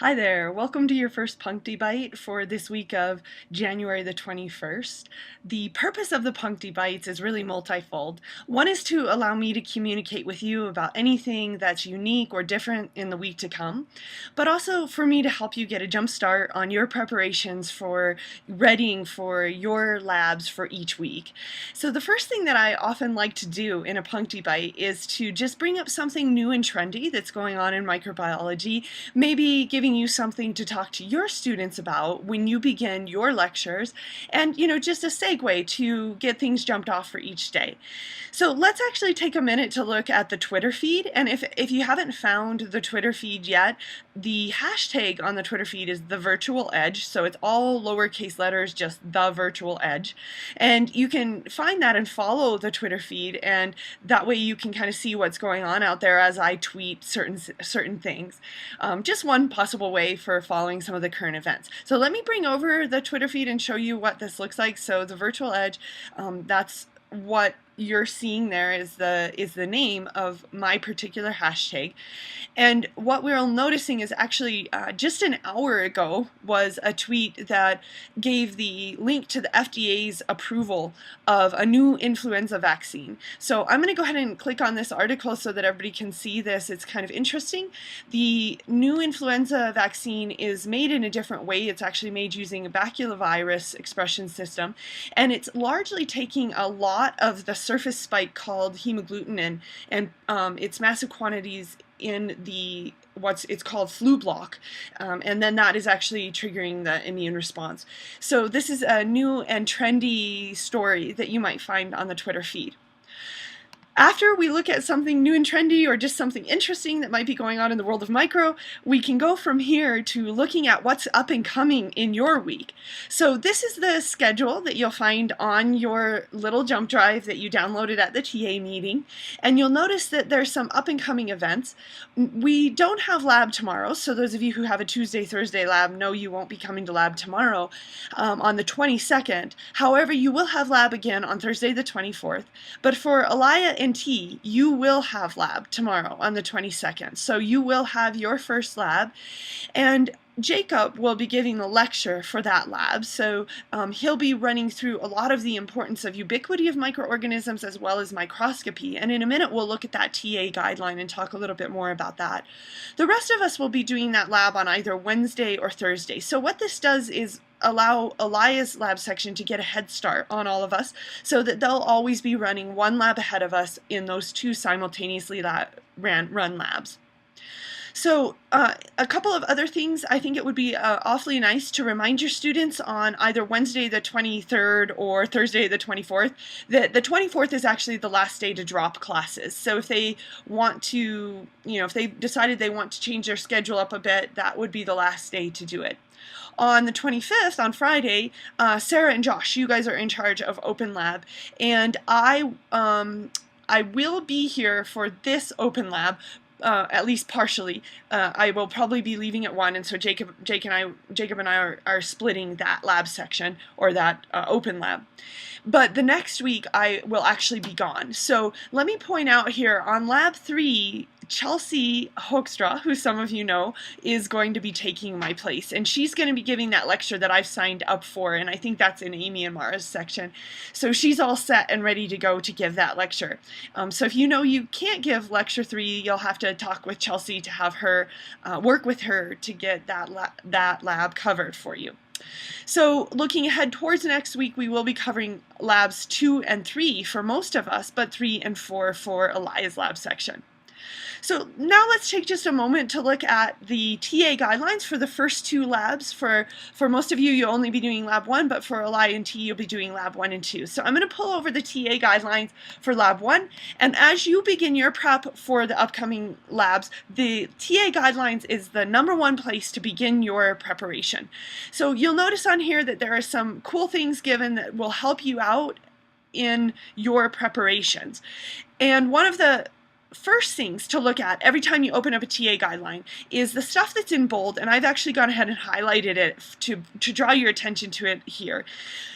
Hi there, welcome to your first punctibyte for this week of January the 21st. The purpose of the punctibytes is really multifold. One is to allow me to communicate with you about anything that's unique or different in the week to come, but also for me to help you get a jump start on your preparations for readying for your labs for each week. So the first thing that I often like to do in a punctibyte is to just bring up something new and trendy that's going on in microbiology, maybe giving you something to talk to your students about when you begin your lectures, and just a segue to get things jumped off for each day. So let's actually take a minute to look at the Twitter feed, and if you haven't found the Twitter feed yet, the hashtag on the Twitter feed is the virtual edge, so it's all lowercase letters, just the virtual edge, and you can find that and follow the Twitter feed, and that way you can kind of see what's going on out there as I tweet certain things. Just one possible way for following some of the current events. So let me bring over the Twitter feed and show you what this looks like. So the virtual edge, that's what you're seeing there is the name of my particular hashtag. And what we're noticing is actually just an hour ago was a tweet that gave the link to the FDA's approval of a new influenza vaccine. So I'm going to go ahead and click on this article so that everybody can see this. It's kind of interesting. The new influenza vaccine is made in a different way. It's actually made using a baculovirus expression system, and it's largely taking a lot of the surface spike called hemagglutinin and its massive quantities in the it's called flu block, and then that is actually triggering the immune response. So this is a new and trendy story that you might find on the Twitter feed. After we look at something new and trendy or just something interesting that might be going on in the world of micro, we can go from here to looking at what's up and coming in your week. So this is the schedule that you'll find on your little jump drive that you downloaded at the TA meeting, and you'll notice that there's some up and coming events. We don't have lab tomorrow, so those of you who have a Tuesday, Thursday lab know you won't be coming to lab tomorrow on the 22nd. However, you will have lab again on Thursday the 24th, but for Alaya and T, you will have lab tomorrow on the 22nd. So you will have your first lab, and Jacob will be giving the lecture for that lab. So he'll be running through a lot of the importance of ubiquity of microorganisms as well as microscopy. And in a minute, we'll look at that TA guideline and talk a little bit more about that. The rest of us will be doing that lab on either Wednesday or Thursday. So what this does is allow Elias lab section to get a head start on all of us so that they'll always be running one lab ahead of us in those two simultaneously run labs. So a couple of other things, I think it would be awfully nice to remind your students on either Wednesday the 23rd or Thursday the 24th that the 24th is actually the last day to drop classes. So if they want to, if they decided they want to change their schedule up a bit, that would be the last day to do it. On the 25th, on Friday, Sarah and Josh, you guys are in charge of Open Lab, and I will be here for this Open Lab, at least partially. I will probably be leaving at 1, and so Jacob and I are splitting that lab section, or that Open Lab. But the next week I will actually be gone. So let me point out here on Lab 3, Chelsea Hoekstra, who some of you know, is going to be taking my place, and she's going to be giving that lecture that I've signed up for, and I think that's in Amy and Mara's section. So she's all set and ready to go to give that lecture. So if you know you can't give lecture 3, you'll have to talk with Chelsea to have her work with her to get that lab covered for you. So looking ahead towards next week, we will be covering labs 2 and 3 for most of us, but 3 and 4 for Elias lab section. So now let's take just a moment to look at the TA guidelines for the first 2 labs. For most of you, you'll only be doing lab 1, but for Eli and T, you'll be doing lab 1 and 2. So I'm going to pull over the TA guidelines for lab 1, and as you begin your prep for the upcoming labs, the TA guidelines is the #1 place to begin your preparation. So you'll notice on here that there are some cool things given that will help you out in your preparations. And one of the first things to look at every time you open up a TA guideline is the stuff that's in bold, and I've actually gone ahead and highlighted it to draw your attention to it here.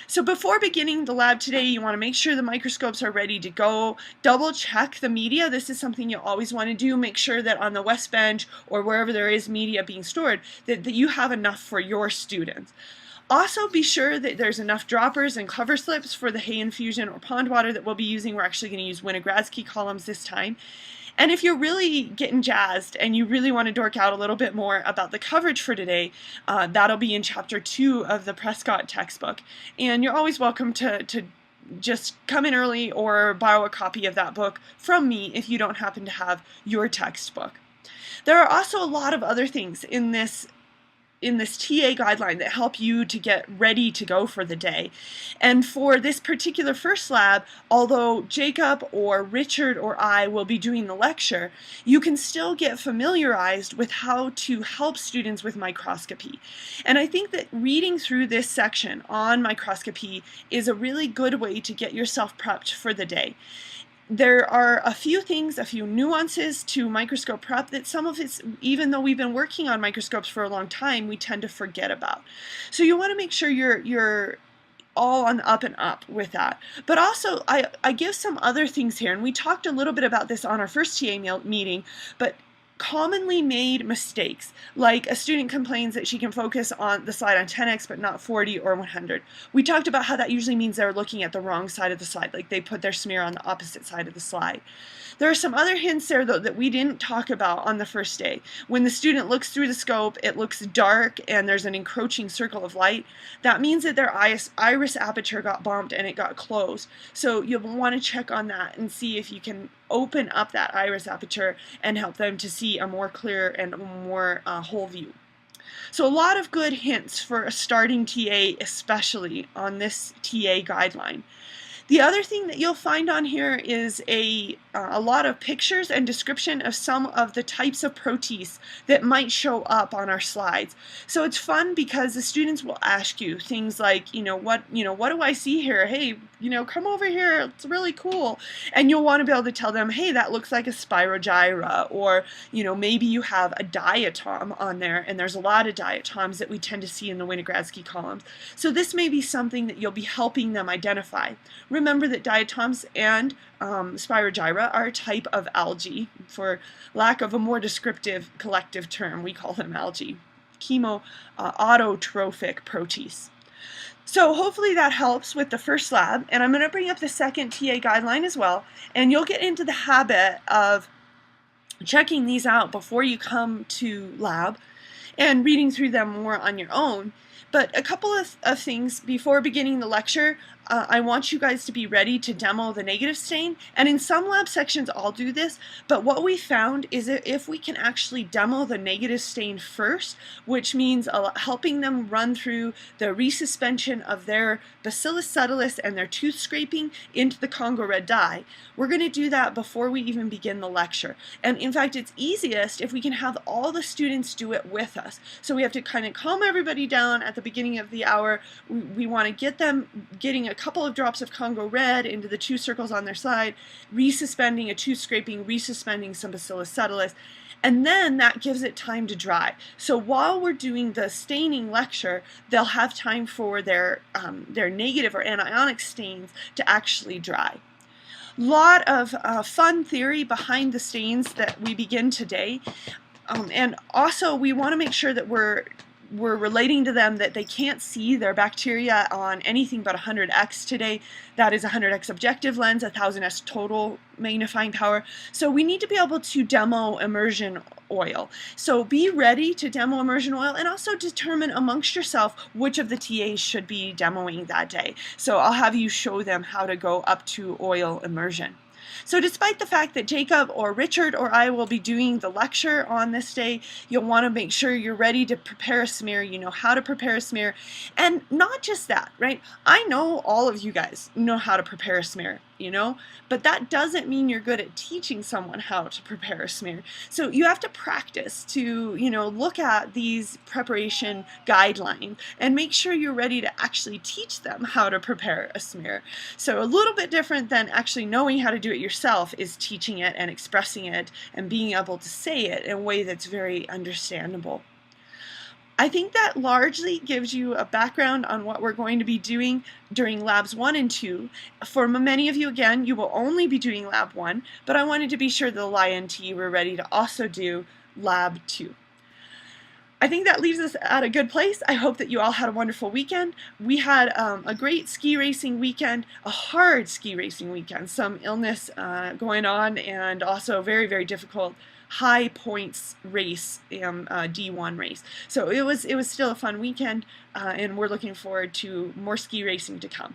So before beginning the lab today, you want to make sure the microscopes are ready to go. Double check the media. This is something you always want to do. Make sure that on the West Bench or wherever there is media being stored, that you have enough for your students. Also, be sure that there's enough droppers and cover slips for the hay infusion or pond water that we'll be using. We're actually going to use Winogradsky columns this time. And if you're really getting jazzed and you really want to dork out a little bit more about the coverage for today, that'll be in Chapter 2 of the Prescott textbook. And you're always welcome to just come in early or borrow a copy of that book from me if you don't happen to have your textbook. There are also a lot of other things in this TA guideline that help you to get ready to go for the day. And for this particular first lab, although Jacob or Richard or I will be doing the lecture, you can still get familiarized with how to help students with microscopy. And I think that reading through this section on microscopy is a really good way to get yourself prepped for the day. There are a few things, a few nuances to microscope prep that some of it's, even though we've been working on microscopes for a long time, we tend to forget about. So you want to make sure you're all on the up and up with that. But also, I give some other things here, and we talked a little bit about this on our first TA meeting, but commonly made mistakes, like a student complains that she can focus on the slide on 10x but not 40 or 100. We talked about how that usually means they're looking at the wrong side of the slide, like they put their smear on the opposite side of the slide. There are some other hints there, though, that we didn't talk about on the first day. When the student looks through the scope, it looks dark and there's an encroaching circle of light. That means that their iris aperture got bumped and it got closed. So you'll want to check on that and see if you can open up that iris aperture and help them to see a more clear and more whole view. So a lot of good hints for a starting TA, especially on this TA guideline. The other thing that you'll find on here is a lot of pictures and description of some of the types of proteins that might show up on our slides. So it's fun because the students will ask you things like, what do I see here? Hey, come over here. It's really cool. And you'll want to be able to tell them, hey, that looks like a spirogyra, or, maybe you have a diatom on there, and there's a lot of diatoms that we tend to see in the Winogradsky columns. So this may be something that you'll be helping them identify. Remember that diatoms and spirogyra are a type of algae. For lack of a more descriptive collective term, we call them algae. Autotrophic proteins. So hopefully that helps with the first lab, and I'm going to bring up the second TA guideline as well, and you'll get into the habit of checking these out before you come to lab and reading through them more on your own. But a couple of things before beginning the lecture. I want you guys to be ready to demo the negative stain, and in some lab sections I'll do this, but what we found is that if we can actually demo the negative stain first, which means helping them run through the resuspension of their Bacillus subtilis and their tooth scraping into the Congo red dye, we're going to do that before we even begin the lecture. And in fact, it's easiest if we can have all the students do it with us. So we have to kind of calm everybody down at the beginning of the hour. We want to get them getting a couple of drops of Congo red into the two circles on their side, resuspending a tooth scraping, resuspending some Bacillus subtilis, and then that gives it time to dry. So while we're doing the staining lecture, they'll have time for their negative or anionic stains to actually dry. Lot of fun theory behind the stains that we begin today, and also we want to make sure that we're relating to them that they can't see their bacteria on anything but 100x today. That is 100x objective lens, 1000s total magnifying power. So we need to be able to demo immersion oil. So be ready to demo immersion oil, and also determine amongst yourself which of the TAs should be demoing that day. So I'll have you show them how to go up to oil immersion. So despite the fact that Jacob or Richard or I will be doing the lecture on this day, you'll want to make sure you're ready to prepare a smear, you know how to prepare a smear, and not just that, right? I know all of you guys know how to prepare a smear. you know? But that doesn't mean you're good at teaching someone how to prepare a smear. So you have to practice to, look at these preparation guidelines and make sure you're ready to actually teach them how to prepare a smear. So a little bit different than actually knowing how to do it yourself is teaching it and expressing it and being able to say it in a way that's very understandable. I think that largely gives you a background on what we're going to be doing during labs 1 and 2. For many of you, again, you will only be doing lab 1, but I wanted to be sure the LINT were ready to also do lab 2. I think that leaves us at a good place. I hope that you all had a wonderful weekend. We had a great ski racing weekend, a hard ski racing weekend, some illness going on, and also a very, very difficult high points race, D1 race. So it was still a fun weekend, and we're looking forward to more ski racing to come.